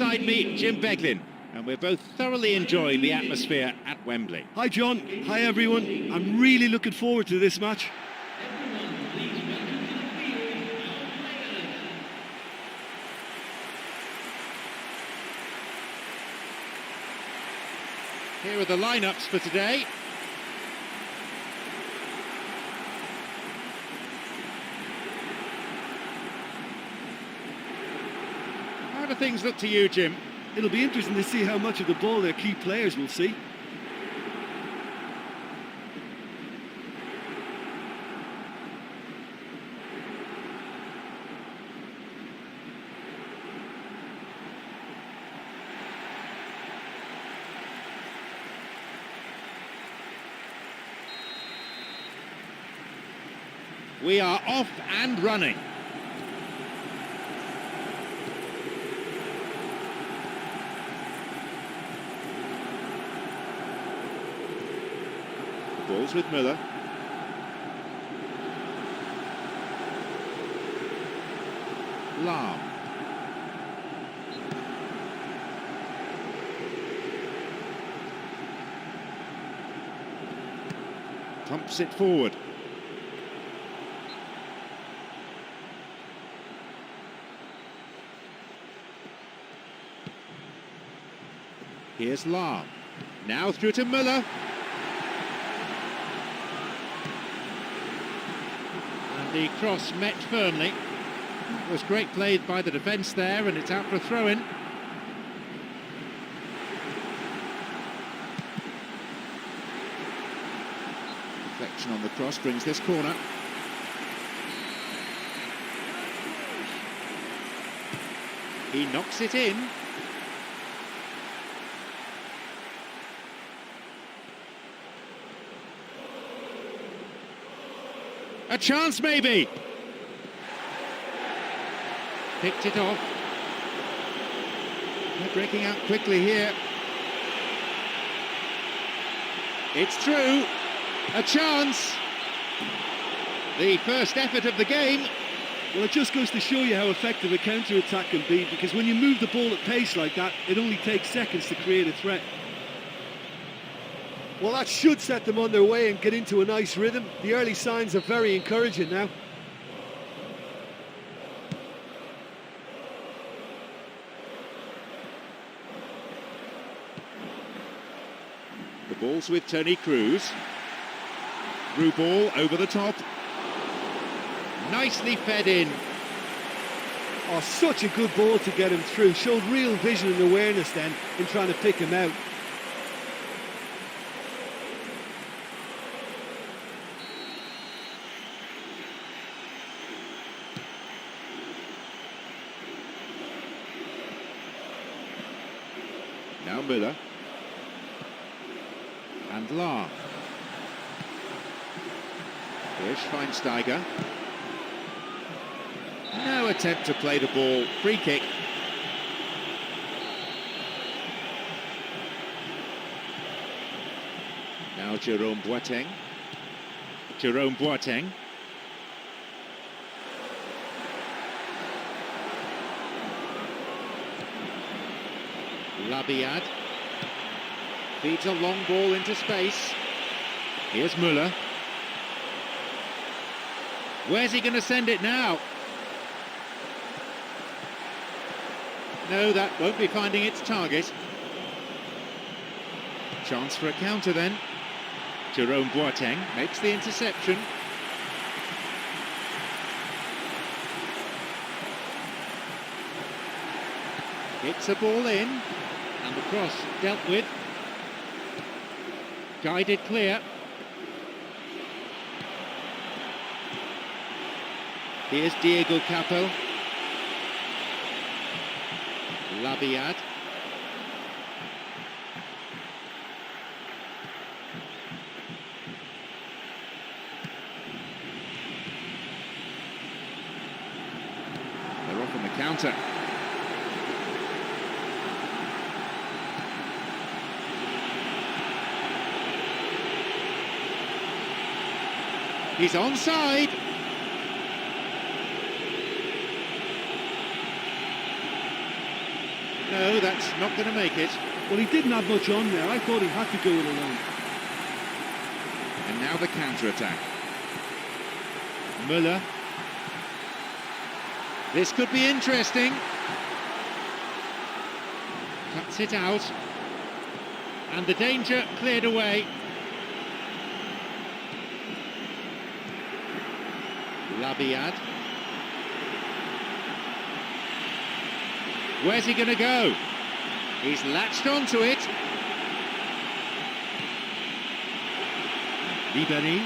Alongside me, Jim Beglin, and we're both thoroughly enjoying the atmosphere at Wembley. Hi John, hi everyone. I'm really looking forward to this match. Here are the lineups for today. How do things look to you, Jim? It'll be interesting to see how much of the ball their key players will see. We are off and running. The ball's with Müller. Lahm. Pumps it forward. Here's Lahm. Now through to Müller. And the cross met firmly. It was great played by the defence there, and it's out for a throw-in. Reflection on the cross brings this corner. He knocks it in. A chance, maybe. Picked it off. They're breaking out quickly here. It's through. A chance. The first effort of the game. Well, it just goes to show you how effective a counter-attack can be, because when you move the ball at pace like that, it only takes seconds to create a threat. Well, that should set them on their way and get into a nice rhythm. The early signs are very encouraging now. The ball's with Toni Kroos. Through ball over the top. Nicely fed in. Oh, such a good ball to get him through. Showed real vision and awareness then in trying to pick him out. Now Müller. And Lahm. Here's Schweinsteiger. No attempt to play the ball. Free kick. Now Jerome Boateng. Jerome Boateng. Labiad. Feeds a long ball into space. Here's Müller. Where's he going to send it now? No, that won't be finding its target. Chance for a counter then. Jerome Boateng makes the interception. Hits a ball in, and the cross dealt with. Guided clear. Here's Diego Capel. Labiad. They're off on the counter. He's onside. No, that's not going to make it. Well, he didn't have much on there. I thought he had to go it alone. And now the counter-attack. Müller. This could be interesting. Cuts it out. And the danger cleared away. Labiad. Where's he going to go? He's latched onto it. Ribéry.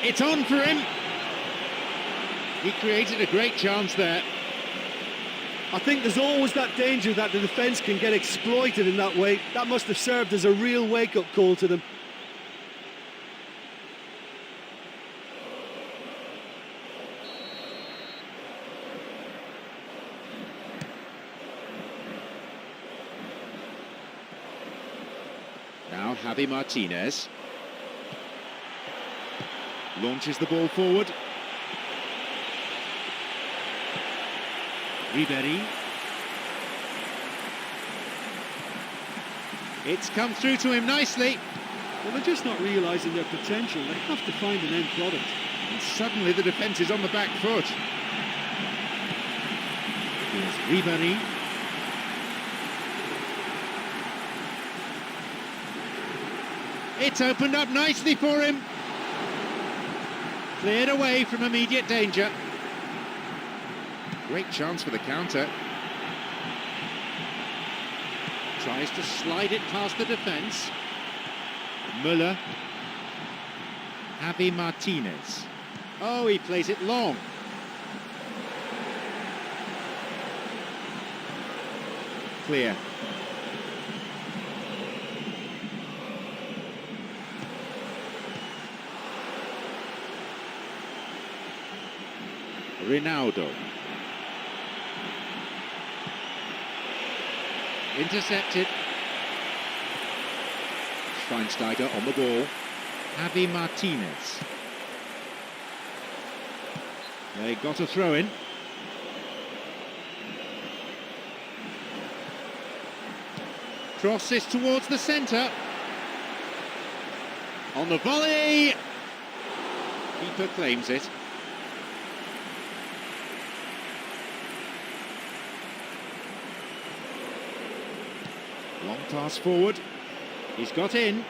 It's on for him. He created a great chance there. I think there's always that danger that the defence can get exploited in that way. That must have served as a real wake-up call to them. Now Javi Martinez. Launches the ball forward. Ribéry. It's come through to him nicely. Well, they're just not realising their potential. They have to find an end product. And suddenly the defence is on the back foot. Here's Ribéry. It's opened up nicely for him. Cleared away from immediate danger. Great chance for the counter. Tries to slide it past the defence. Müller. Javi Martinez. Oh, he plays it long. Clear. Ronaldo. Intercepted. Schweinsteiger on the ball. Javi Martinez. They got a throw in. Crosses towards the centre. On the volley. Keeper claims it. Long pass forward. He's got in.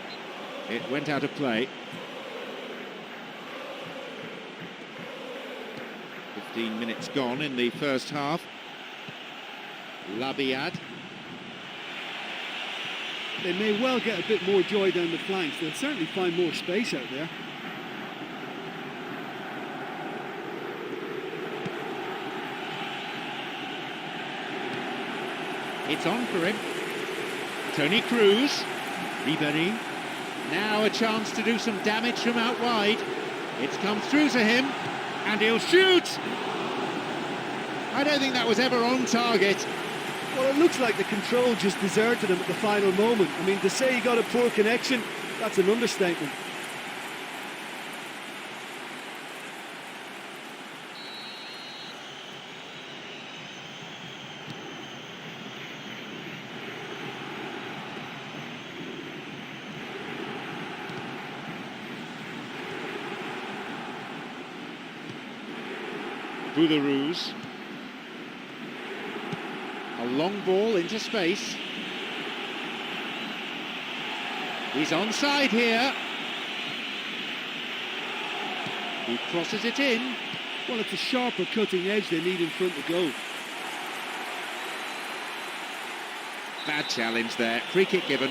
It went out of play. 15 minutes gone in the first half. Labiad. They may well get a bit more joy down the flanks. They'll certainly find more space out there. It's on for him. Toni Kroos. Ribéry. Now a chance to do some damage from out wide. It's come through to him, and he'll shoot! I don't think that was ever on target. Well, it looks like the control just deserted him at the final moment. I mean, to say he got a poor connection, that's an understatement. Boularus. A long ball into space. He's onside here. He crosses it in. Well, it's a sharper cutting edge they need in front of goal. Bad challenge there. Free kick given.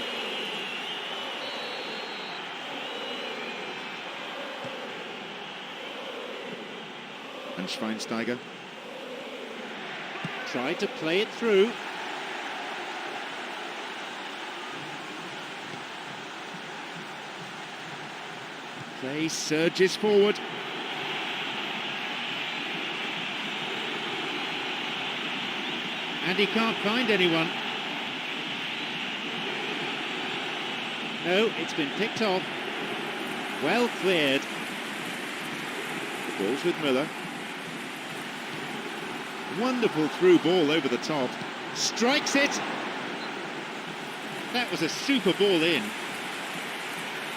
And Schweinsteiger tried to play it through. Play surges forward. And he can't find anyone. No, it's been picked off. Well cleared. The ball's with Müller. Wonderful through ball over the top. Strikes it. That was a super ball in.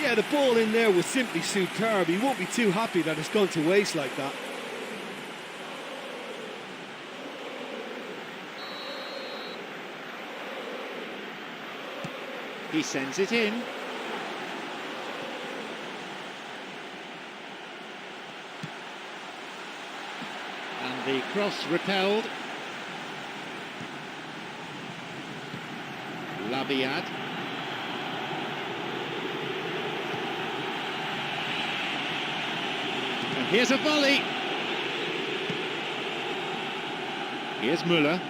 Yeah, the ball in there was simply superb. He won't be too happy that it's gone to waste like that. He sends it in. And the cross repelled. Labiad. And here's a volley. Here's Müller.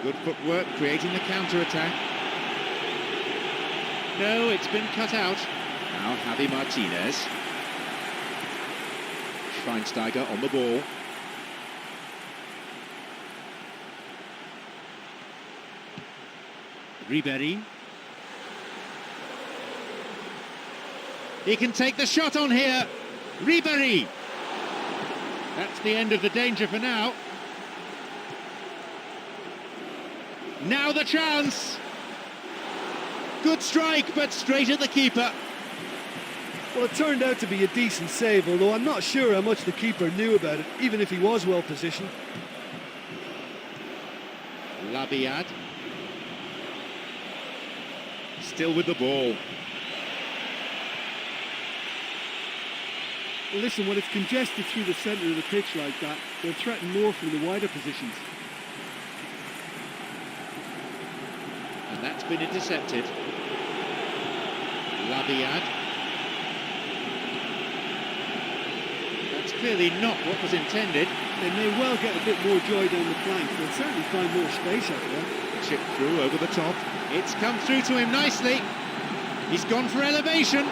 Good footwork, creating the counter-attack. No, it's been cut out. Now Javi Martinez. Schweinsteiger on the ball. Ribéry. He can take the shot on here. Ribéry. That's the end of the danger for now. Now the chance. Good strike, but straight at the keeper. Well, it turned out to be a decent save, although I'm not sure how much the keeper knew about it, even if he was well positioned. Labiad. Still with the ball. Well, listen, when it's congested through the centre of the pitch like that, they'll threaten more from the wider positions. And that's been intercepted. Labiad. That's clearly not what was intended. They may well get a bit more joy down the flank. They'll certainly find more space out there. Chip through over the top. It's come through to him nicely. He's gone for elevation.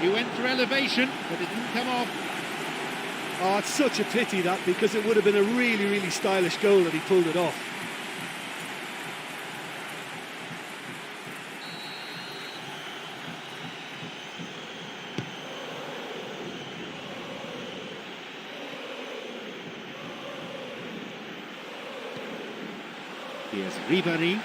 He went for elevation, but it didn't come off. Oh, it's such a pity that, because it would have been a really, really stylish goal that he pulled it off. Here's Ribéry.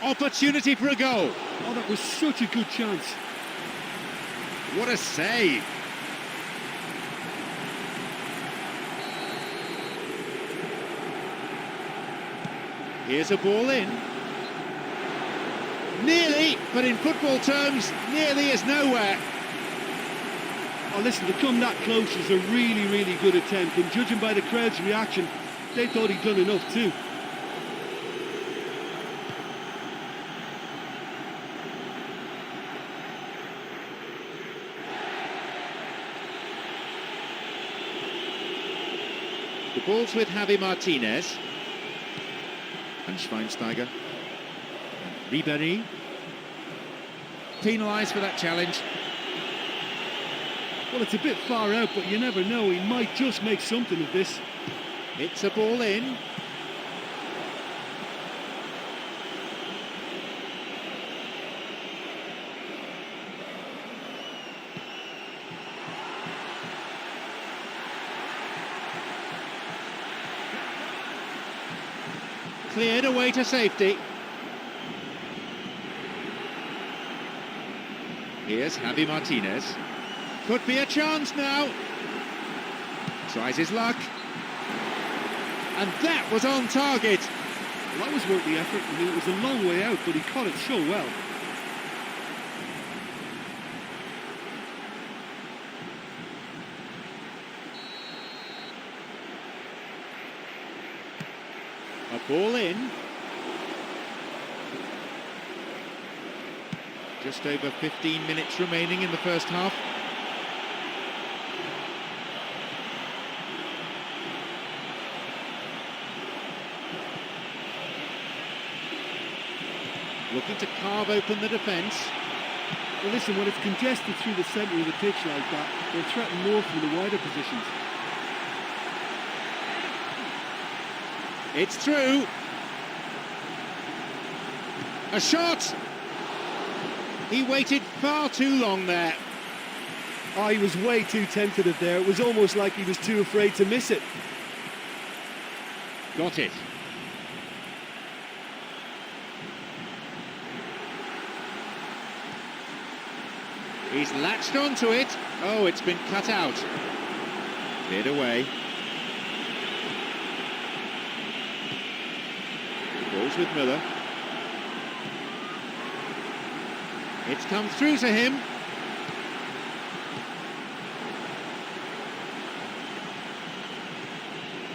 Opportunity for a goal. Oh, that was such a good chance. What a save. Here's a ball in. Nearly, but in football terms, nearly is nowhere. Oh, listen, to come that close is a really, really good attempt, and judging by the crowd's reaction, they thought he'd done enough too. The ball's with Javi Martinez. And Schweinsteiger. Ribéry. Penalised for that challenge. Well, it's a bit far out, but you never know. He might just make something of this. It's a ball in. Cleared away to safety. Here's Javi Martinez. Could be a chance now. Tries his luck. And that was on target. Well, that was worth the effort. I mean, it was a long way out, but he caught it so well. A ball in. Just over 15 minutes remaining in the first half. Looking to carve open the defence. Well, listen, when it's congested through the centre of the pitch like that, they're threatened more from the wider positions. It's through. A shot! He waited far too long there. Oh, he was way too tentative there. It was almost like he was too afraid to miss it. Got it. He's latched onto it. Oh, it's been cut out. Cleared away. Balls with Miller. It's come through to him.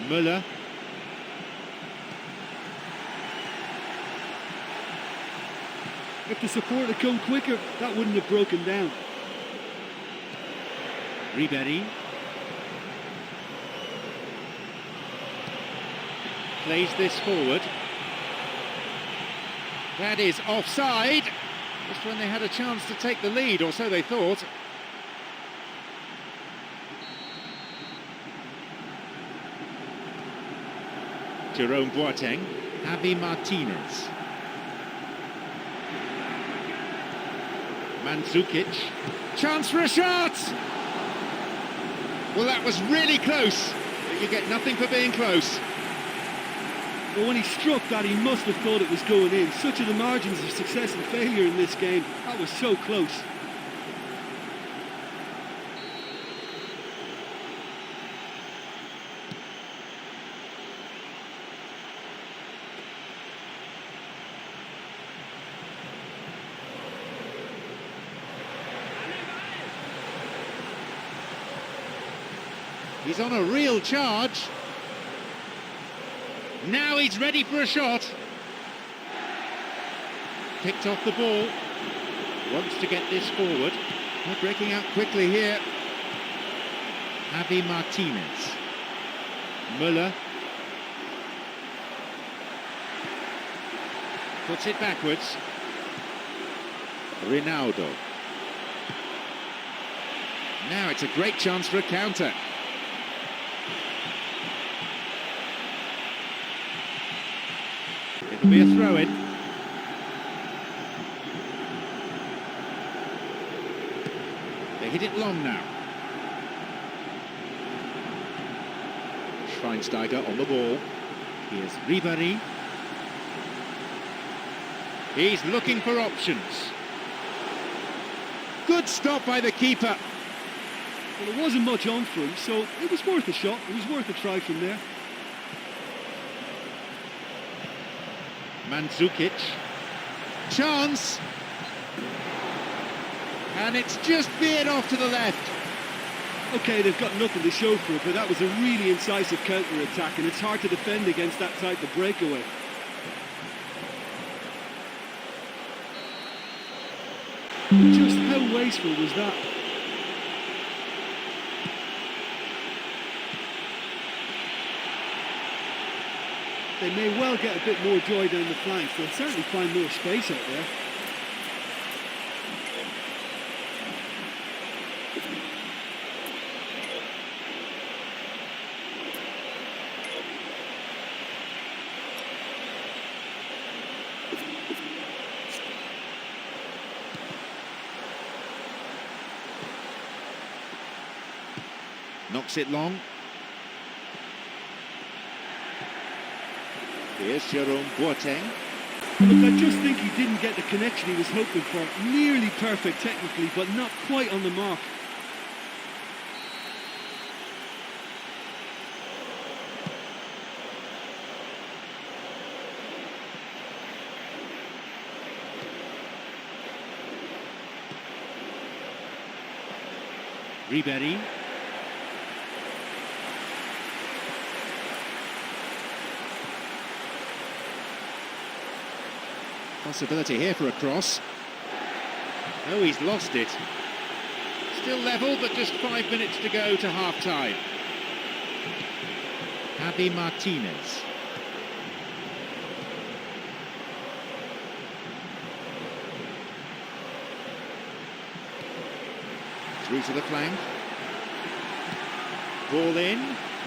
Müller. If the support had come quicker, that wouldn't have broken down. Ribery. Plays this forward. That is offside. Just when they had a chance to take the lead, or so they thought. Jerome Boateng. Javi Martinez. Mandzukic. Chance for a shot! Well, that was really close, but you get nothing for being close. But when he struck that, he must have thought it was going in. Such are the margins of success and failure in this game. That was so close. He's on a real charge. Now he's ready for a shot. Picked off the ball. Wants to get this forward. They're breaking out quickly here. Javi Martinez. Müller. Puts it backwards. Ronaldo. Now it's a great chance for a counter. It'll be a throw-in. They hit it long now. Schweinsteiger on the ball. Here's Ribery. He's looking for options. Good stop by the keeper. Well, there wasn't much on for him, so it was worth a shot. It was worth a try from there. Mandzukic. Chance. And it's just veered off to the left. OK, they've got nothing to show for it, but that was a really incisive counter-attack, and it's hard to defend against that type of breakaway. Just how wasteful was that? They may well get a bit more joy down the flanks. They'll certainly find more space out there. Knocks it long. Here's Jerome Boateng. Look, I just think he didn't get the connection he was hoping for. Nearly perfect technically, but not quite on the mark. Ribery. Possibility here for a cross. Oh, he's lost it. Still level, but just 5 minutes to go to half-time. Javi Martinez. Through to the flank. Ball in.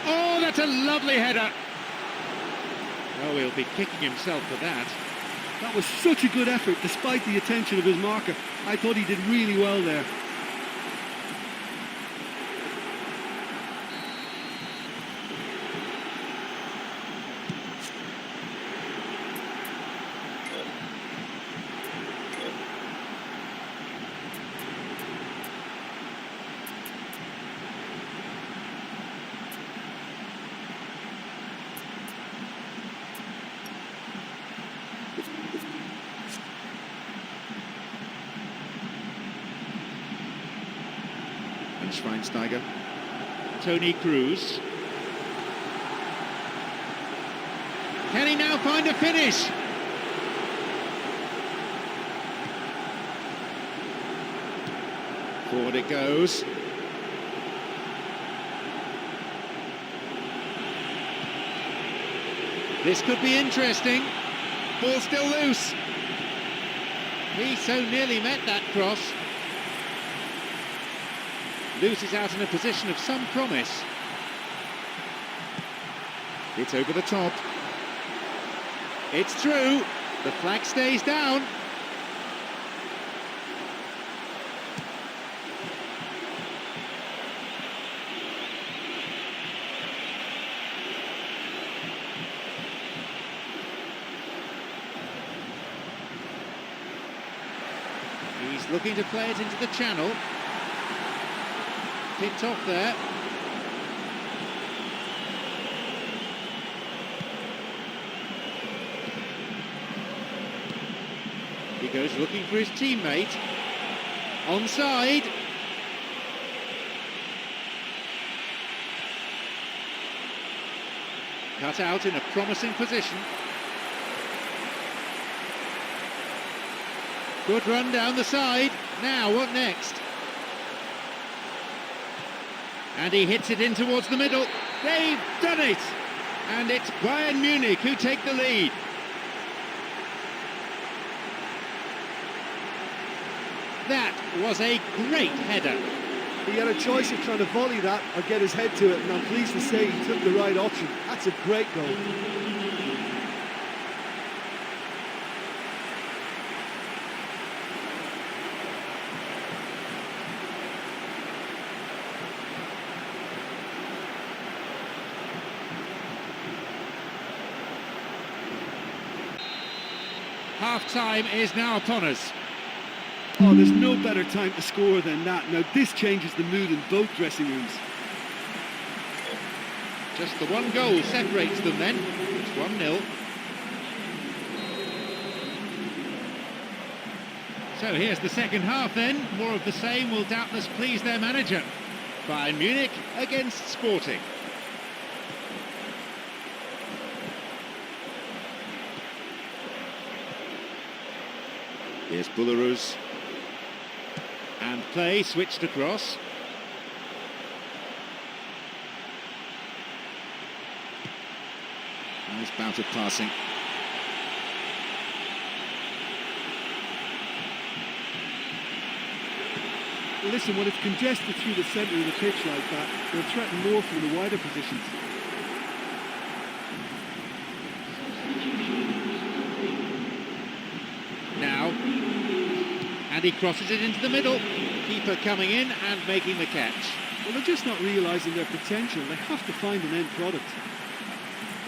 Oh, that's a lovely header. Oh, he'll be kicking himself for that. That was such a good effort, despite the attention of his marker. I thought he did really well there. Schweinsteiger, Toni Kroos. Can he now find a finish? Forward it goes. This could be interesting. Ball still loose. He so nearly met that cross. Loses out in a position of some promise. It's over the top. It's through. The flag stays down. He's looking to play it into the channel. Picked off there. He goes looking for his teammate. Onside. Cut out in a promising position. Good run down the side. Now, what next? And he hits it in towards the middle. They've done it! And it's Bayern Munich who take the lead. That was a great header. He had a choice of trying to volley that or get his head to it, and I'm pleased to say he took the right option. That's a great goal. Half-time is now upon us. Oh, there's no better time to score than that. Now, this changes the mood in both dressing rooms. Just the one goal separates them then. It's 1-0. So here's the second half then. More of the same will doubtless please their manager. Bayern Munich against Sporting. Here's Bullerus. And play switched across. Nice bout of passing. Well, listen, when it's congested through the centre of the pitch like that, they'll threaten more from the wider positions. Now, and he crosses it into the middle. Keeper coming in and making the catch. Well, they're just not realising their potential. They have to find an end product.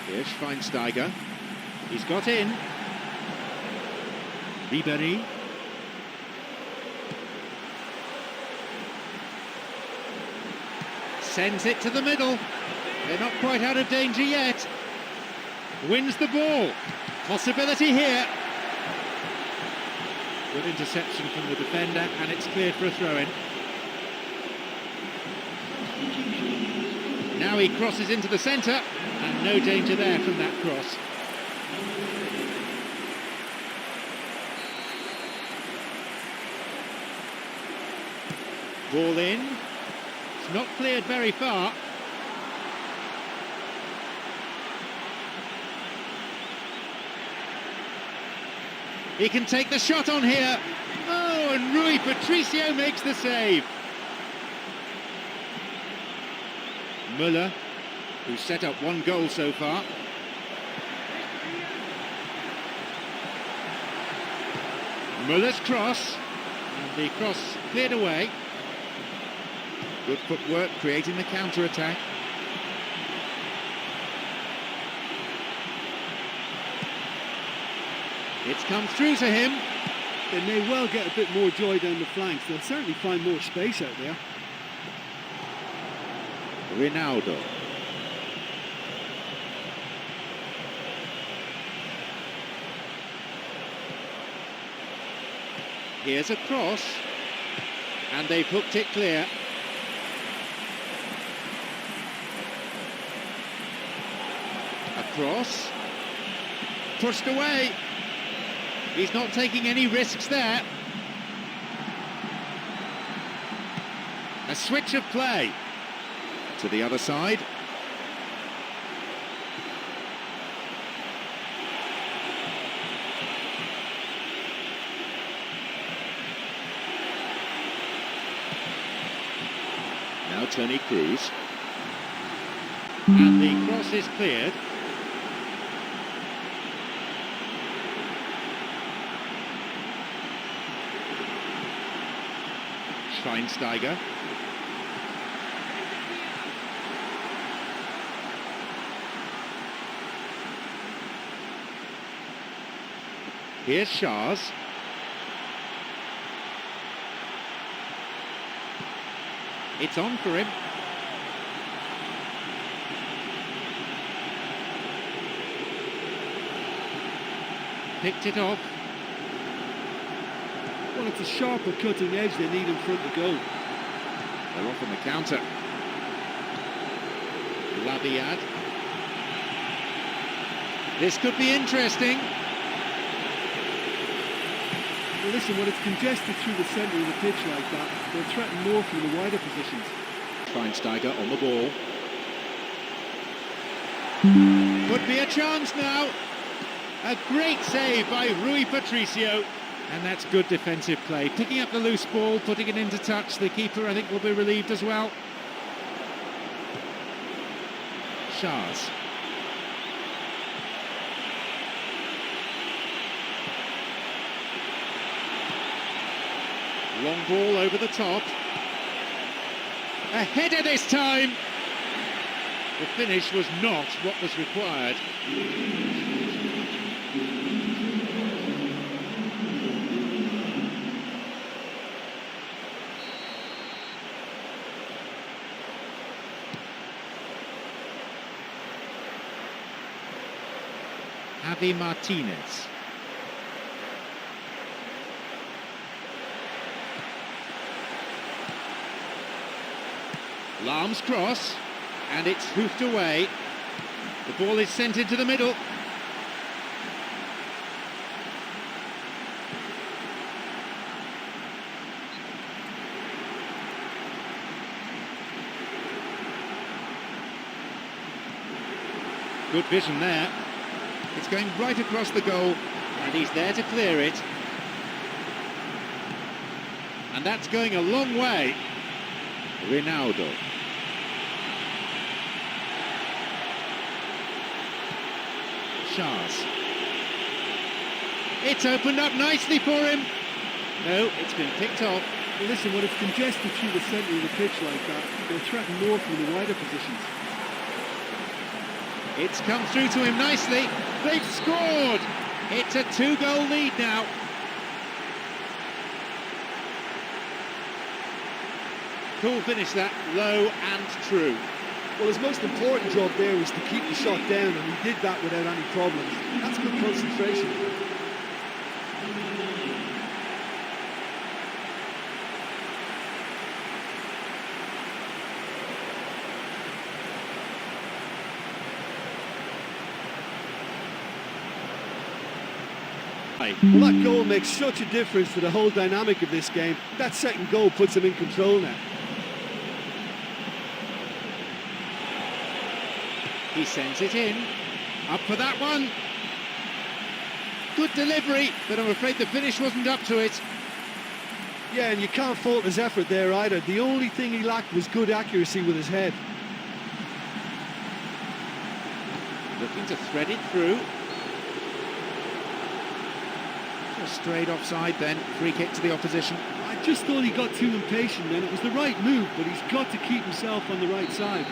Here's Schweinsteiger. He's got in. Ribery. Sends it to the middle. They're not quite out of danger yet. Wins the ball. Possibility here. Good interception from the defender, and it's cleared for a throw-in. Now he crosses into the centre, and no danger there from that cross. Ball in. It's not cleared very far. He can take the shot on here. Oh, and Rui Patricio makes the save. Müller, who set up one goal so far. Müller's cross, and the cross cleared away. Good footwork, creating the counter-attack. It's come through to him. They may well get a bit more joy down the flanks. They'll certainly find more space out there. Ronaldo. Here's a cross, and they've hooked it clear. A cross, pushed away. He's not taking any risks there. A switch of play to the other side. Now Toni Kroos. And the cross is cleared. Schweinsteiger. Here's Schars. It's on for him. Picked it off. Well, it's a sharper cutting edge they need in front of goal. They're off on the counter. Labiad. This could be interesting. Well, listen, when it's congested through the centre of the pitch like that, they'll threaten more from the wider positions. Schweinsteiger on the ball. Could be a chance now. A great save by Rui Patricio. And that's good defensive play. Picking up the loose ball, putting it into touch. The keeper, I think, will be relieved as well. Schars. Long ball over the top. A header this time. The finish was not what was required. Javi Martinez. Lahm's cross, and it's hoofed away. The ball is sent into the middle. Good vision there. It's going right across the goal, and he's there to clear it. And that's going a long way. Ronaldo. Schars. It's opened up nicely for him. No, it's been picked off. Well, listen, when it's congested through the centre of the pitch like that, they'll threaten more from the wider positions. It's come through to him nicely. They've scored. It's a 2-goal lead now. Cool finish that, low and true. Well, his most important job there was to keep the shot down, and he did that without any problems. That's good concentration. Well, that goal makes such a difference to the whole dynamic of this game. That second goal puts him in control now. He sends it in. Up for that one. Good delivery, but I'm afraid the finish wasn't up to it. Yeah, and you can't fault his effort there either. The only thing he lacked was good accuracy with his head. Looking to thread it through. Just straight offside then. Free kick to the opposition. I just thought he got too impatient then. It was the right move, but he's got to keep himself on the right side.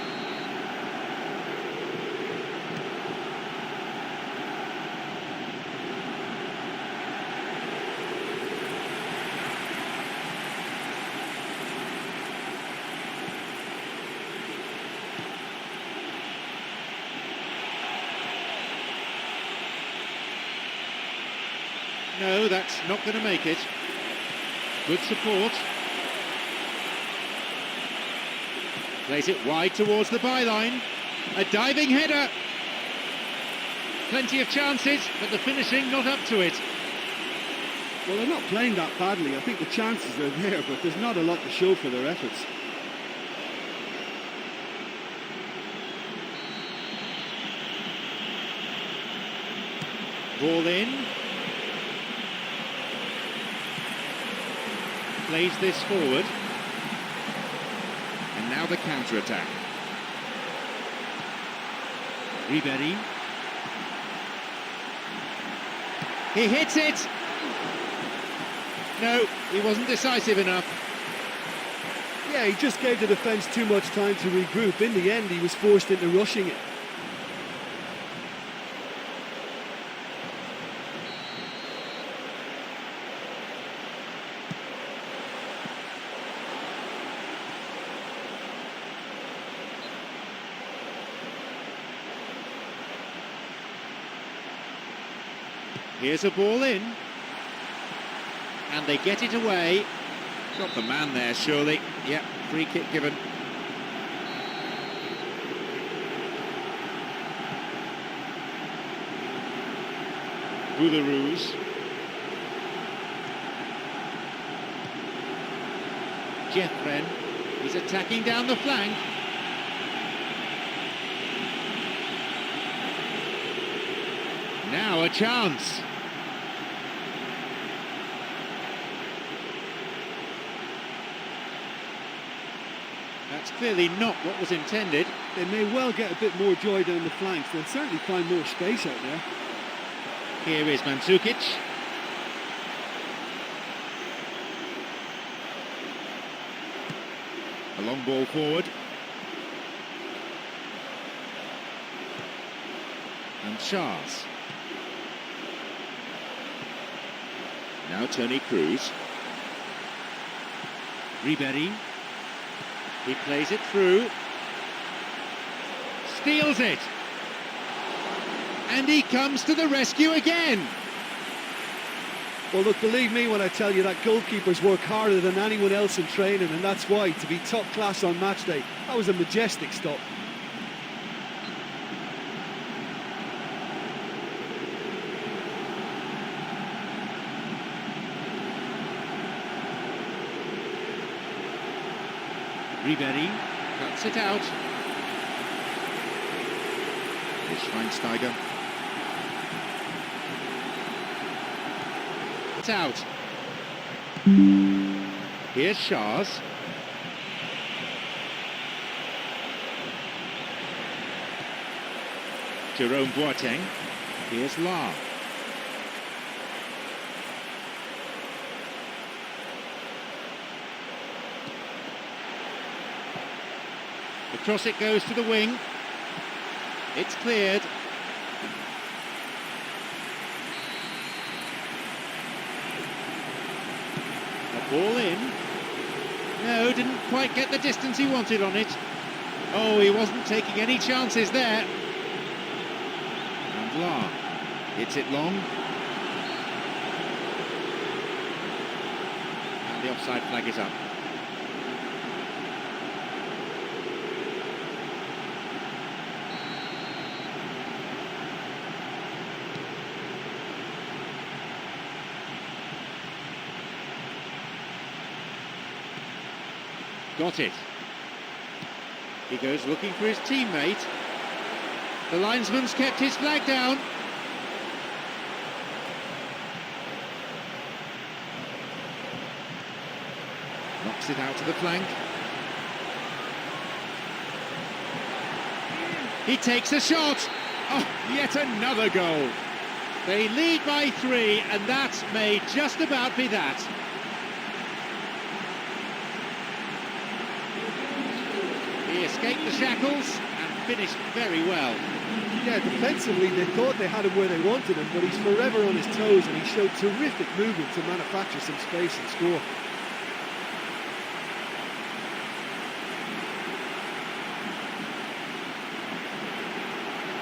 No, that's not going to make it. Good support. Plays it wide towards the byline. A diving header. Plenty of chances, but the finishing not up to it. Well, they're not playing that badly. I think the chances are there, but there's not a lot to show for their efforts. Ball in. Plays this forward. And now the counter-attack. Ribery. He hits it! No, he wasn't decisive enough. Yeah, he just gave the defence too much time to regroup. In the end, he was forced into rushing it. Here's a ball in. And they get it away. Got the man there, surely. Yep, free kick given. Boularus. Jeffren. He's attacking down the flank. Now a chance. That's clearly not what was intended. They may well get a bit more joy down the flanks. They'll certainly find more space out there. Here is Mandzukic. A long ball forward. And Charles. Now Toni Kroos. Ribery. He plays it through. Steals it. And he comes to the rescue again. Well, look, believe me when I tell you that goalkeepers work harder than anyone else in training, and that's why, to be top class on match day, that was a majestic stop. Ribery cuts it out. Here's Schweinsteiger. It's out. Here's Schars. Jerome Boateng. Here's La. Across it goes to the wing. It's cleared. A ball in. No, didn't quite get the distance he wanted on it. Oh, he wasn't taking any chances there. And La hits it long. And the offside flag is up. Got it. He goes looking for his teammate. The linesman's kept his flag down. Knocks it out to the flank. He takes a shot. Oh, yet another goal. They lead by 3, and that may just about be that. He escaped the shackles and finished very well. Yeah, defensively they thought they had him where they wanted him, but he's forever on his toes and he showed terrific movement to manufacture some space and score.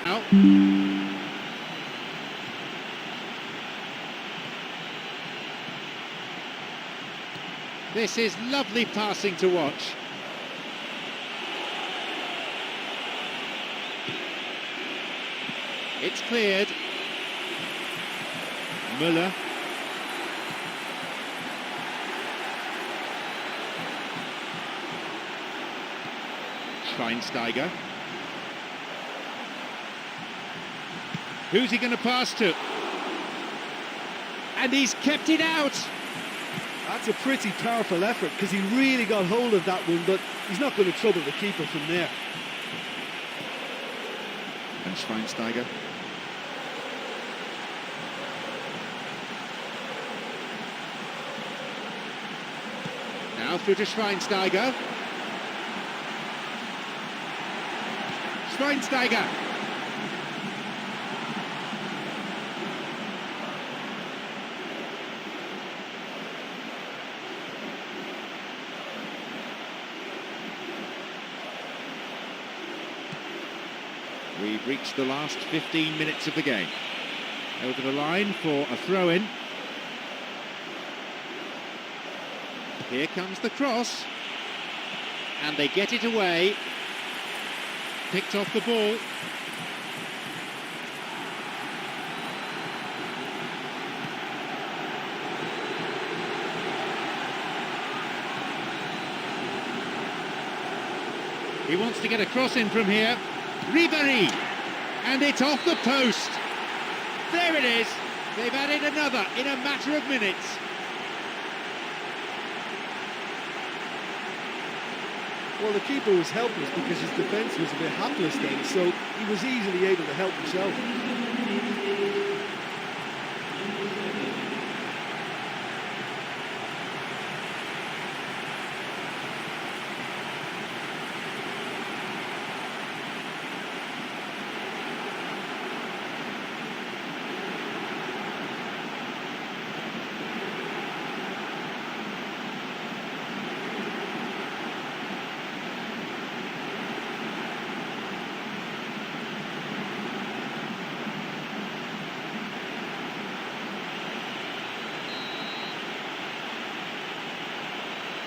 Now. This is lovely passing to watch. It's cleared. Müller. Schweinsteiger. Who's he going to pass to? And he's kept it out. That's a pretty powerful effort because he really got hold of that one, but he's not going to trouble the keeper from there. And Schweinsteiger. Now through to Schweinsteiger. Schweinsteiger. We've reached the last 15 minutes of the game. Over the line for a throw-in. Here comes the cross. And they get it away. Picked off the ball. He wants to get a cross in from here. Ribéry, and it's off the post. There it is. They've added another in a matter of minutes. Well, the keeper was helpless because his defence was a bit hapless then, so he was easily able to help himself.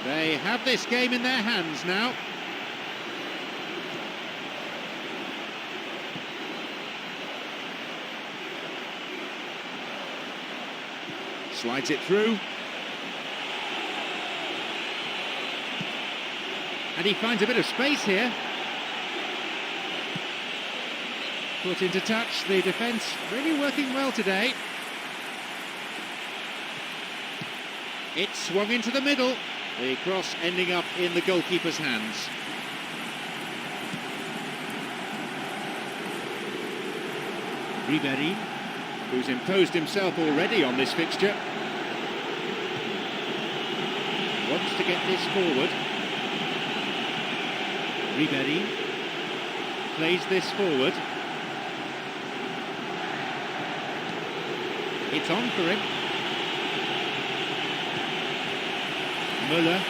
They have this game in their hands now. Slides it through. And he finds a bit of space here. Put into touch, the defence really working well today. It swung into the middle. The cross ending up in the goalkeeper's hands. Ribéry, who's imposed himself already on this fixture, wants to get this forward. Ribéry plays this forward. It's on for him. Müller.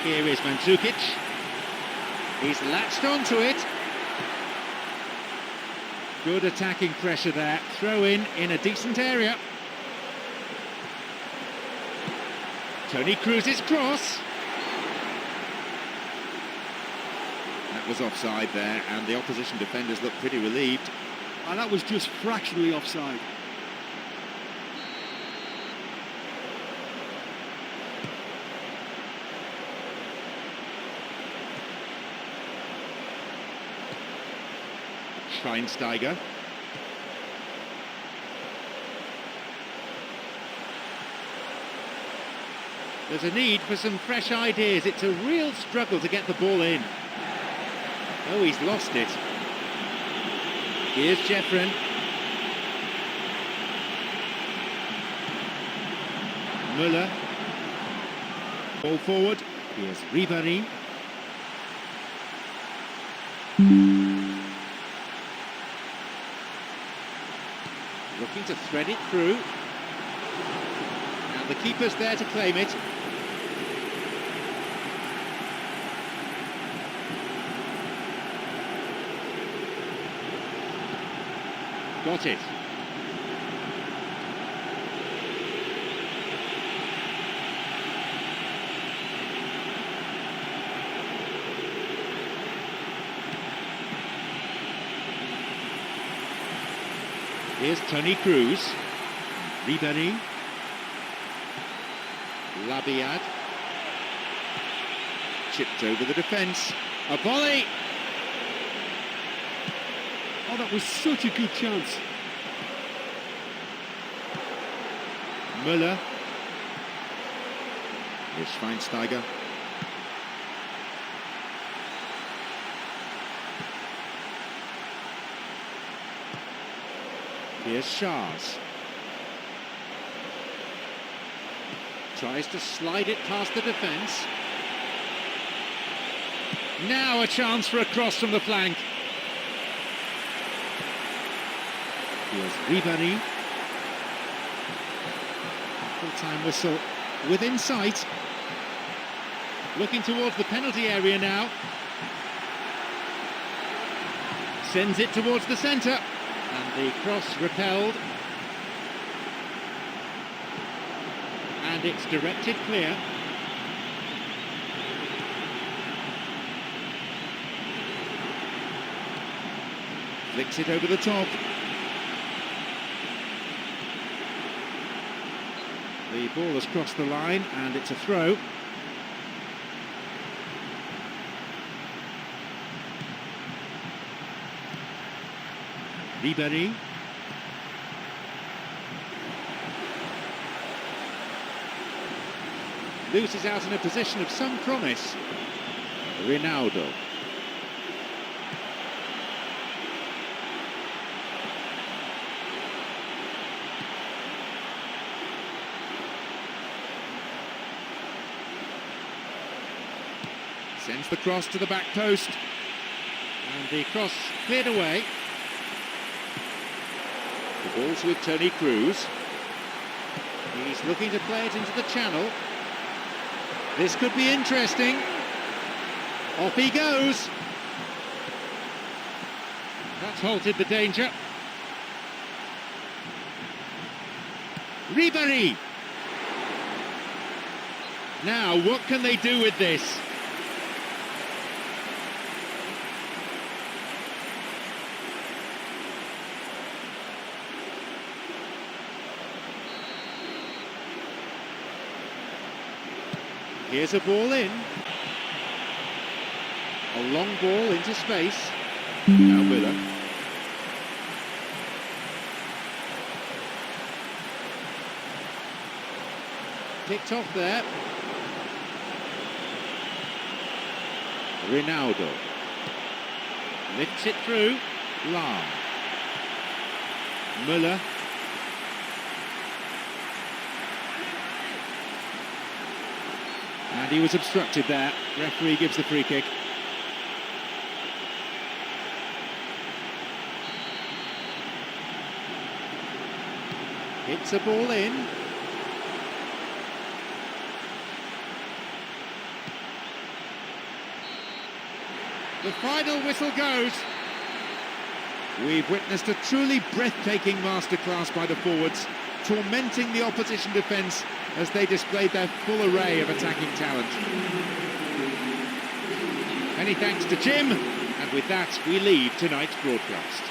Here is Mandzukic. He's latched onto it. Good attacking pressure there. Throw in a decent area. Toni Kroos's cross. That was offside there, and the opposition defenders looked pretty relieved. And that was just fractionally offside. Schweinsteiger. There's a need for some fresh ideas. It's a real struggle to get the ball in. Oh, he's lost it. Here's Jeffren. Müller. Ball forward. Here's Ribéry. Looking to thread it through. And the keeper's there to claim it. Got it. Here's Toni Kroos. Ribéry. Labiad. Chipped over the defence. A volley! Oh, that was such a good chance. Müller. Here's Schweinsteiger. Here's Schars. Tries to slide it past the defence. Now a chance for a cross from the flank. Here's Ribéry. Full-time whistle within sight. Looking towards the penalty area now. Sends it towards the centre. And the cross repelled. And it's directed clear. Flicks it over the top. The ball has crossed the line and it's a throw. Ribéry. Loses out in a position of some promise. Ronaldo. Sends the cross to the back post. And the cross cleared away. The ball's with Toni Kroos. He's looking to play it into the channel. This could be interesting. Off he goes. That's halted the danger. Ribéry. Now, what can they do with this? Here's a ball in. A long ball into space. Now Müller. Picked off there. Ronaldo. Lifts it through. Lahm. Müller. And he was obstructed there. Referee gives the free kick. Hits a ball in. The final whistle goes. We've witnessed a truly breathtaking masterclass by the forwards, tormenting the opposition defence as they displayed their full array of attacking talent. Many thanks to Jim, and with that we leave tonight's broadcast.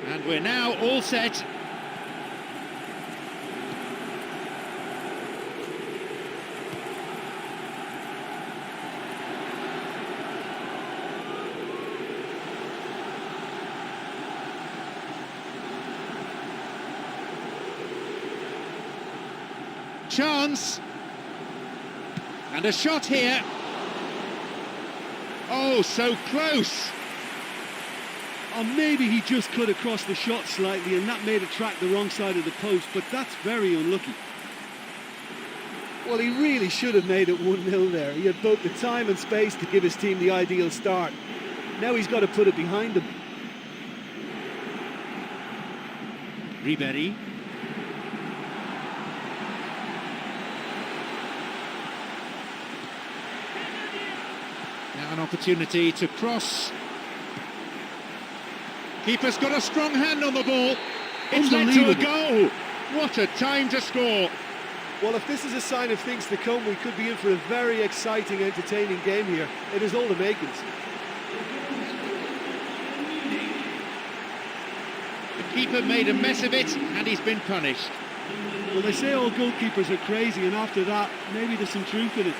And we're now all set. Chance. And a shot here. Oh, so close. Or maybe he just cut across the shot slightly and that made it track the wrong side of the post, but that's very unlucky. Well, he really should have made it 1-0 there. He had both the time and space to give his team the ideal start. Now he's got to put it behind him. Ribery. Now an opportunity to cross. Keeper's got a strong hand on the ball. It's led to a goal. What a time to score. Well, if this is a sign of things to come, we could be in for a very exciting, entertaining game here. It is all the makings. The keeper made a mess of it, and he's been punished. Well, they say all goalkeepers are crazy, and after that, maybe there's some truth in it.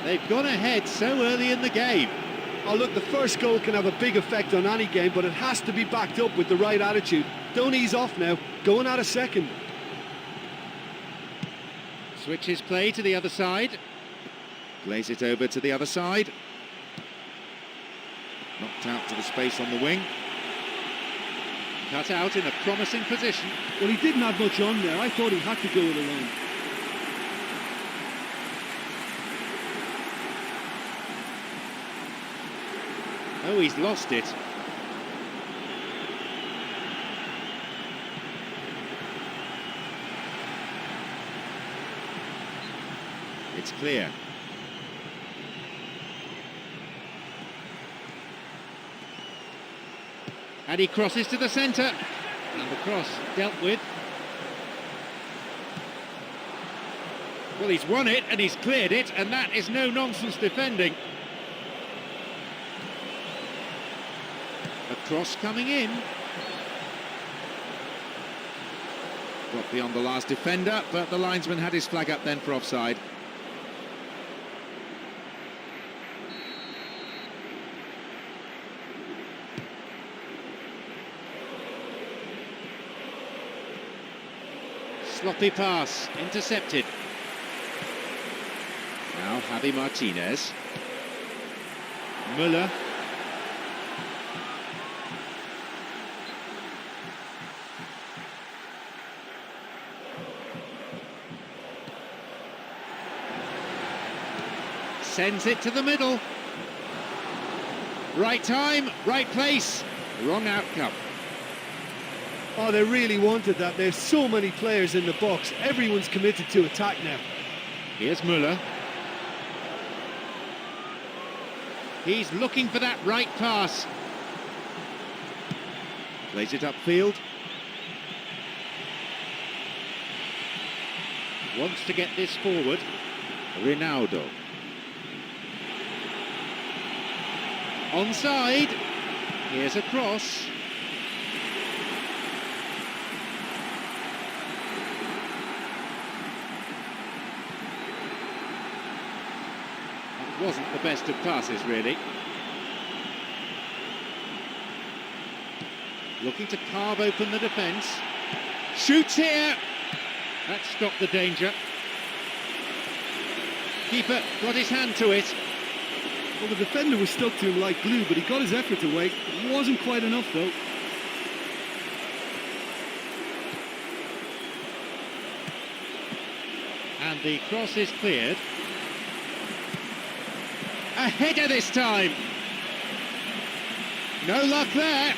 They've gone ahead so early in the game. Oh, look, the first goal can have a big effect on any game, but it has to be backed up with the right attitude. Don't ease off now. Going at a second. Switches play to the other side. Plays it over to the other side. Knocked out to the space on the wing. Cut out in a promising position. Well, he didn't have much on there. I thought he had to go it alone. Oh, he's lost it. It's clear. And he crosses to the centre. And the cross dealt with. Well, he's won it and he's cleared it, and that is no-nonsense defending. A cross coming in. Got beyond the last defender, but the linesman had his flag up then for offside. Sloppy pass, intercepted. Now Javi Martinez. Müller. Sends it to the middle. Right time, right place, wrong outcome. Oh, they really wanted that. There's so many players in the box. Everyone's committed to attack now. Here's Müller. He's looking for that right pass. Plays it upfield. Wants to get this forward. Ronaldo. Onside. Here's a cross. That wasn't the best of passes, really. Looking to carve open the defence. Shoots here. That stopped the danger. Keeper got his hand to it. Well, the defender was stuck to him like glue, but he got his effort away. It wasn't quite enough, though. And the cross is cleared. A header this time. No luck there.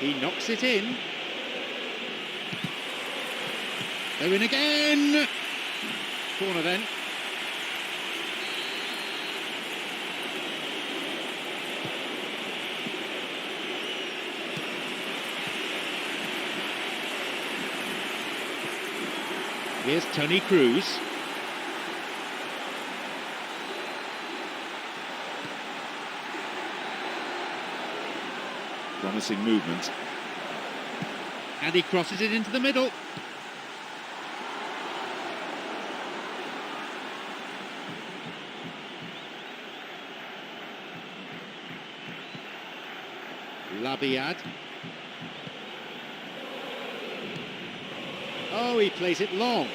He knocks it in. They're in again. Corner then. Here's Toni Kroos. Promising movement. And he crosses it into the middle. Labiad. Oh, he plays it long.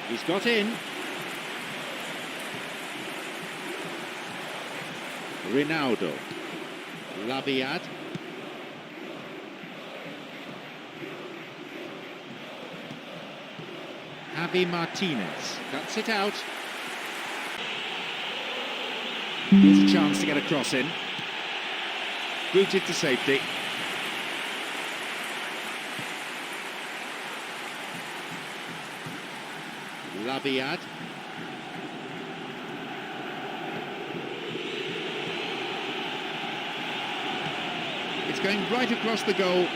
He's got in. Ronaldo. Labiad. Javi Martinez cuts it out. Here's a chance to get a cross in. Booted to safety. Labiad. It's going right across the goal.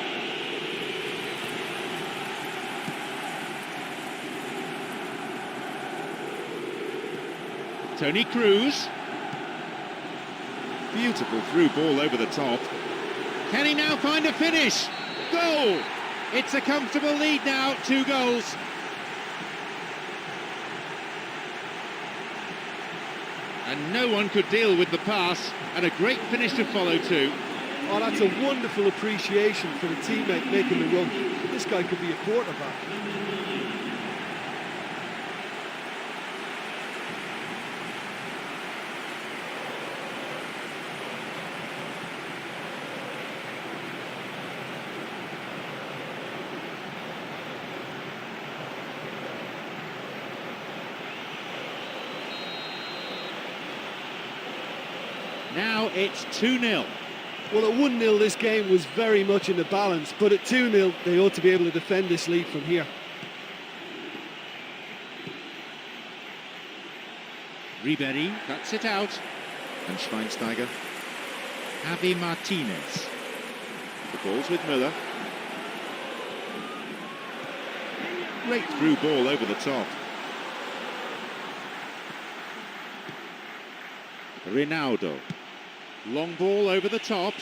Toni Kroos. Beautiful through ball over the top. Can he now find a finish? Goal! It's a comfortable lead now, 2 goals. And no one could deal with the pass, and a great finish to follow too. Oh, that's a wonderful appreciation for the teammate making the run. This guy could be a quarterback. Now it's 2-0. Well, at 1-0 this game was very much in the balance, but at 2-0 they ought to be able to defend this lead from here. Ribery cuts it out. And Schweinsteiger. Javi Martinez. The ball's with Müller. Great through ball over the top. Ronaldo. Long ball over the top.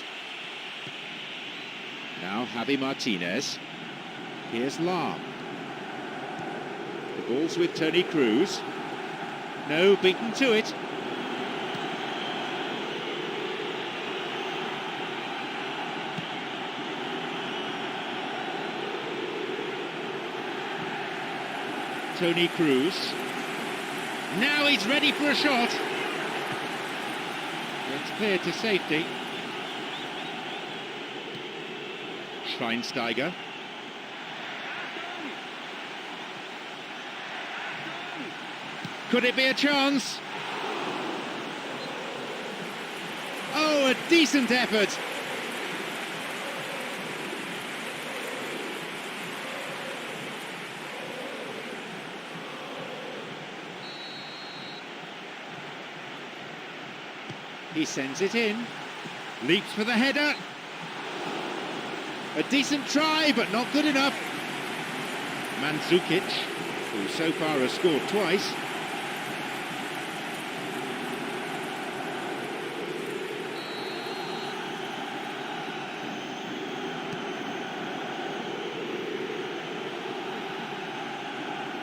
Now Javi Martinez. Here's Lahm. The ball's with Toni Kroos. No, beaten to it. Tony Cruz. Now he's ready for a shot. It's cleared to safety. Schweinsteiger. Could it be a chance? Oh, a decent effort. He sends it in. Leaps for the header. A decent try, but not good enough. Mandzukic, who so far has scored twice.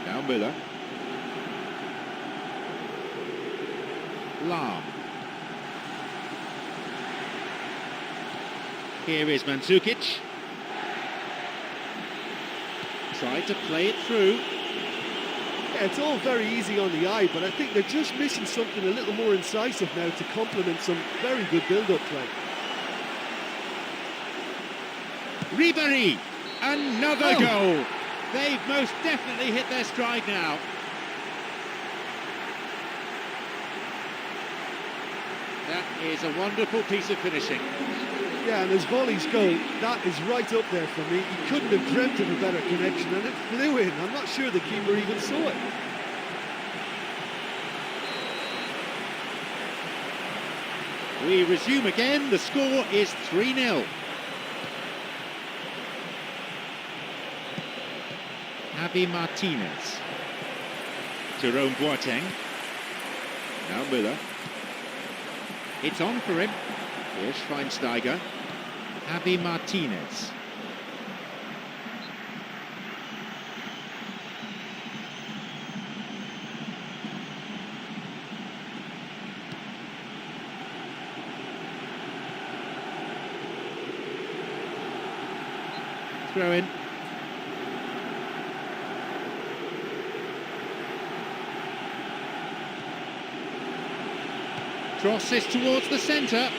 Now Müller. Lahm. Here is Mandzukic. Tried to play it through. Yeah, it's all very easy on the eye, but I think they're just missing something a little more incisive now to complement some very good build-up play. Ribéry, another goal. They've most definitely hit their stride now. That is a wonderful piece of finishing. Yeah, and as volleys go, that is right up there for me. He couldn't have dreamt of a better connection, and it flew in. I'm not sure the keeper even saw it. We resume again. The score is 3-0. Javi Martinez. Jerome Boateng. Now Müller. It's on for him. Here's Schweinsteiger. Javi Martinez. Throw in. Crosses towards the centre.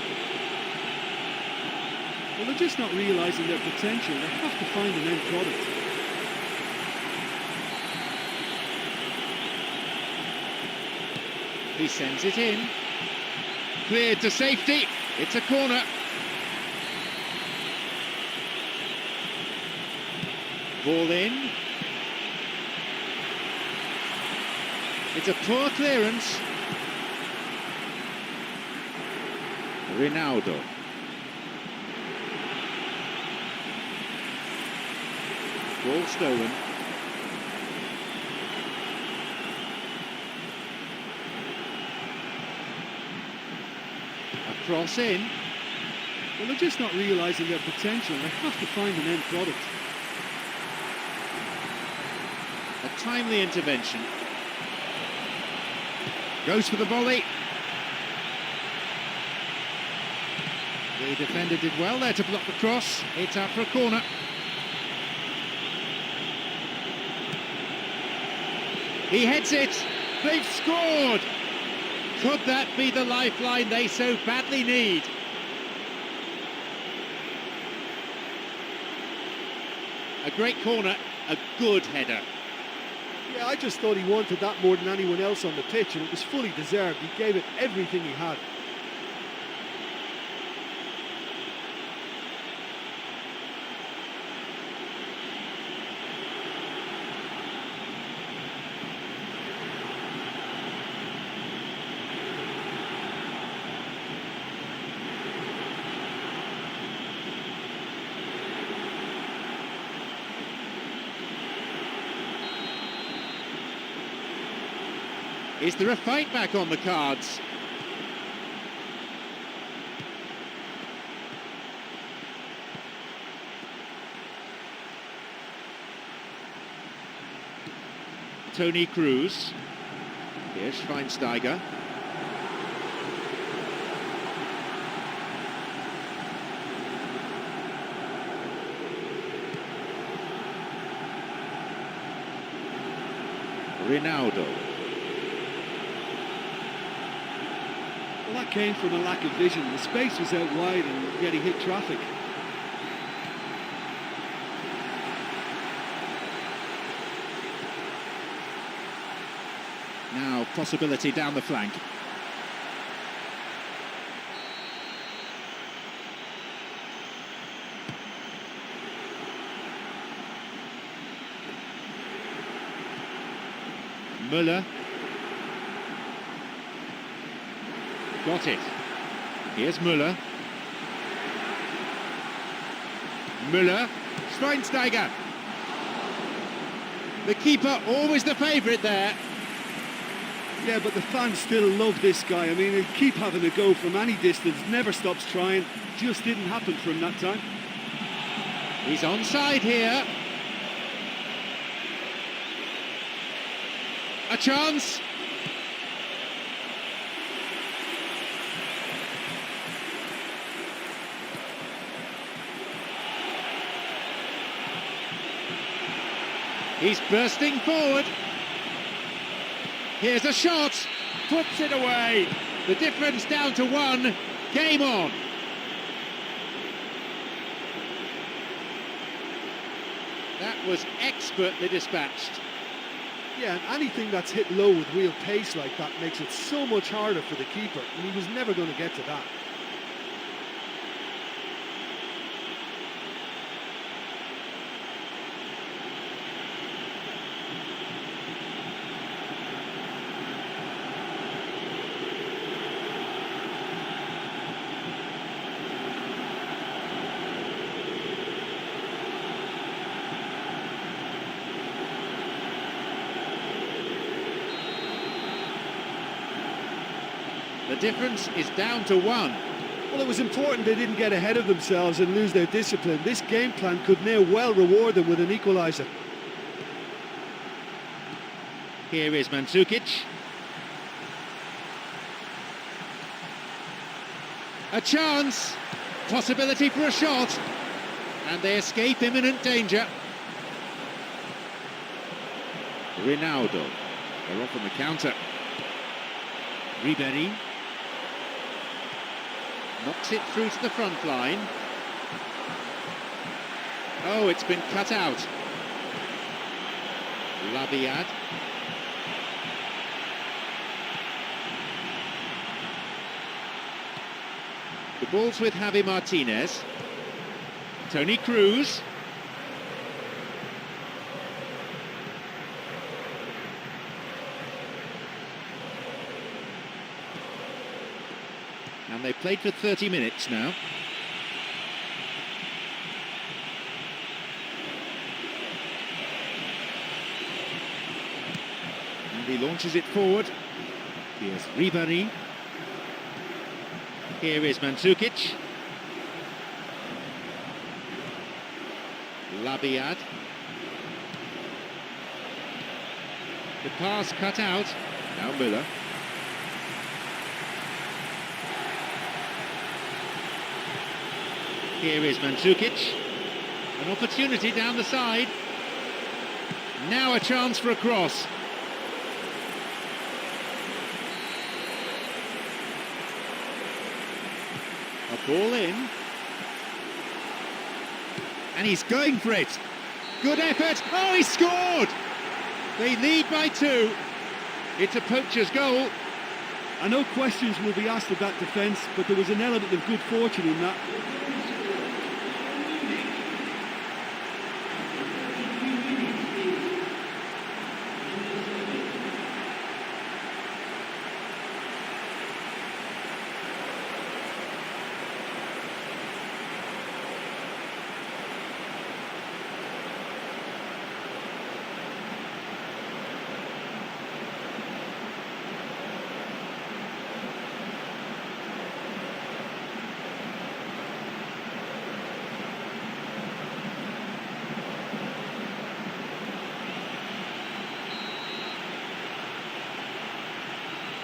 Well, they're just not realising their potential. They have to find an end product. He sends it in. Cleared to safety. It's a corner. Ball in. It's a poor clearance. Ronaldo. Ball stolen. A cross in. Well, they're just not realising their potential. They have to find an end product. A timely intervention. Goes for the volley. The defender did well there to block the cross. It's out for a corner. He heads it. They've scored. Could that be the lifeline they so badly need? A great corner, a good header. Yeah, I just thought he wanted that more than anyone else on the pitch, and it was fully deserved. He gave it everything he had. Is there a fight back on the cards? Tony Cruz. Here's Schweinsteiger. Ronaldo. Well, that came from a lack of vision. The space was out wide and yet he hit traffic. Now possibility down the flank. Müller. Got it. Here's Müller. Müller. Schweinsteiger. The keeper, always the favourite there. Yeah, but the fans still love this guy. I mean, he'll keep having a go from any distance, never stops trying. Just didn't happen for him that time. He's onside here. A chance. He's bursting forward. Here's a shot. Puts it away. The difference down to one. Game on. That was expertly dispatched. Yeah, and anything that's hit low with real pace like that makes it so much harder for the keeper, and he was never going to get to that. The difference is down to one. Well, it was important they didn't get ahead of themselves and lose their discipline. This game plan could now well reward them with an equaliser. Here is Mandzukic. A chance. Possibility for a shot. And they escape imminent danger. Ronaldo. They're off on the counter. Ribéry. Knocks it through to the front line. Oh, it's been cut out. Labiad. The ball's with Javi Martinez. Toni Kroos. And they played for 30 minutes now. And he launches it forward. Here's Ribéry. Here is Mandzukic. Labiad. The pass cut out. Now Müller. Here is Mandzukic. An opportunity down the side. Now a chance for a cross. A ball in. And he's going for it. Good effort. Oh, he scored! They lead by 2. It's a poacher's goal. And no questions will be asked of that defence, but there was an element of good fortune in that.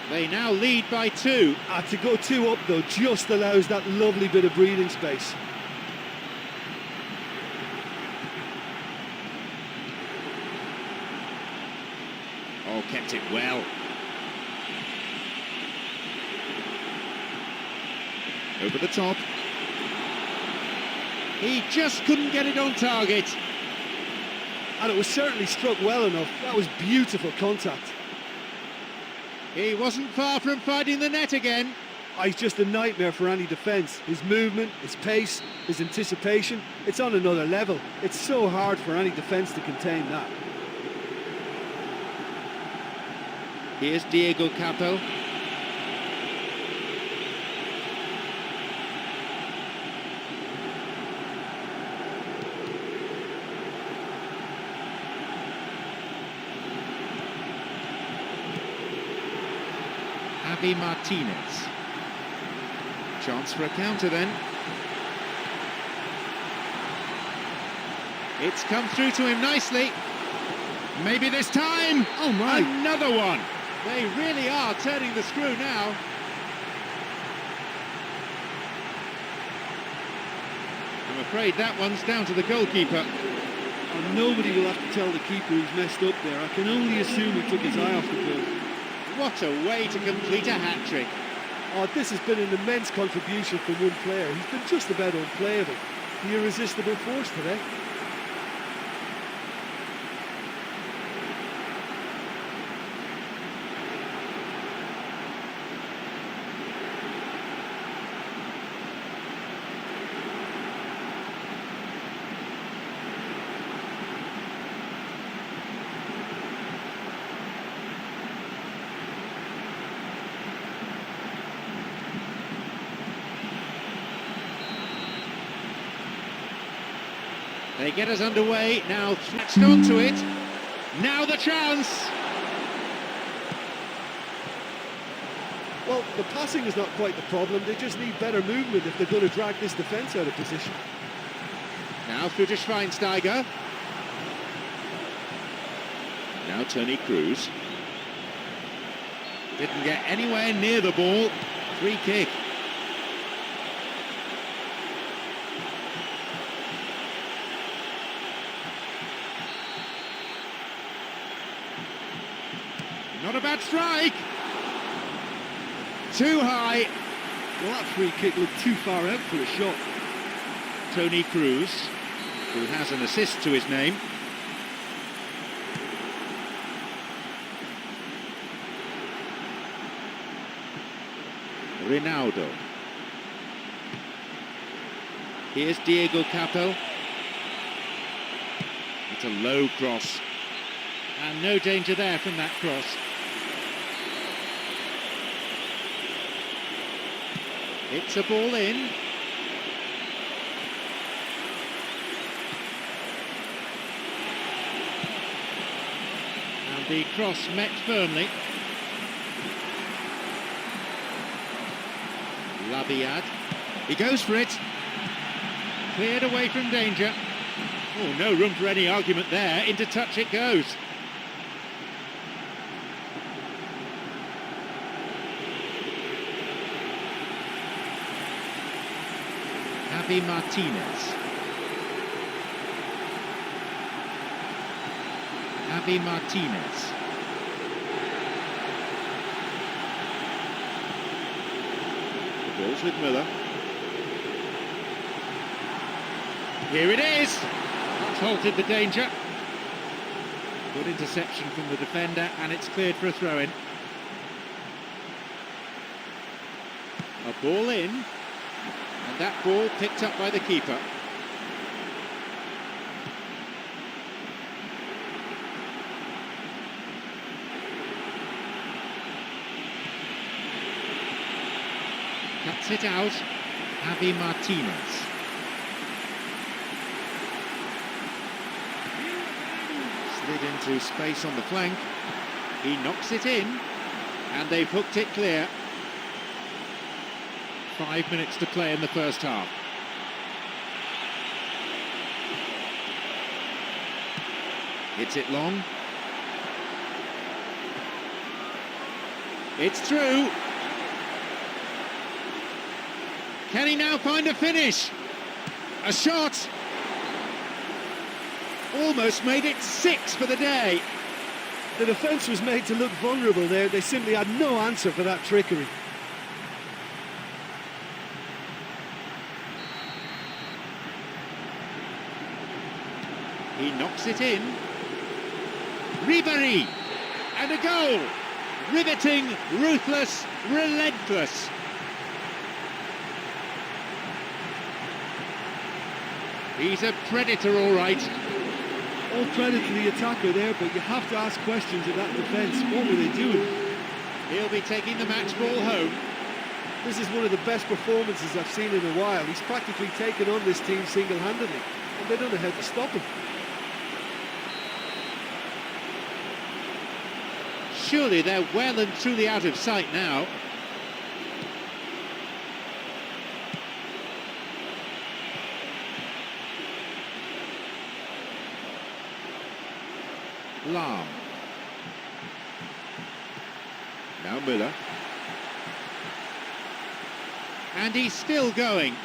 They now lead by 2. To go 2 up, though, just allows that lovely bit of breathing space. Oh, kept it well. Over the top. He just couldn't get it on target. And it was certainly struck well enough. That was beautiful contact. He wasn't far from finding the net again. He's just a nightmare for any defence. His movement, his pace, his anticipation, it's on another level. It's so hard for any defence to contain that. Here's Diego Capel. Javi Martinez. Chance for a counter then. It's come through to him nicely. Maybe this time. Oh my. Another one. They really are turning the screw now. I'm afraid that one's down to the goalkeeper. And nobody will have to tell the keeper he's messed up there. I can only assume he took his eye off the ball. What a way to complete a hat-trick. Oh, this has been an immense contribution from one player. He's been just about unplayable. The irresistible force today. They get us underway, now thrashed onto it. Now the chance! Well, the passing is not quite the problem. They just need better movement if they're going to drag this defence out of position. Now through to Schweinsteiger. Now Toni Kroos. Didn't get anywhere near the ball. Free kick. Not a bad strike. Too high. Well, that free kick looked too far out for a shot. Toni Kroos, who has an assist to his name. Ronaldo. Here's Diego Capel. It's a low cross. And no danger there from that cross. It's a ball in. And the cross met firmly. Labiad. He goes for it. Cleared away from danger. Oh, no room for any argument there. Into touch it goes. Javi Martinez. Javi Martinez. The ball's with Miller. Here it is. That's halted the danger. Good interception from the defender, and it's cleared for a throw-in. A ball in. And that ball picked up by the keeper. Cuts it out. Javi Martinez. Slid into space on the flank. He knocks it in. And they've hooked it clear. 5 minutes to play in the first half. Hits it long. It's through. Can he now find a finish? A shot. Almost made it 6 for the day. The defence was made to look vulnerable there. They simply had no answer for that trickery. He knocks it in. Ribéry! And a goal! Riveting, ruthless, relentless. He's a predator, all right. All credit to the attacker there, but you have to ask questions of that defence. What were they doing? He'll be taking the match ball home. This is one of the best performances I've seen in a while. He's practically taken on this team single-handedly, and they don't know how to stop him. Surely they're well and truly out of sight now. Lahm. Now Müller. And he's still going.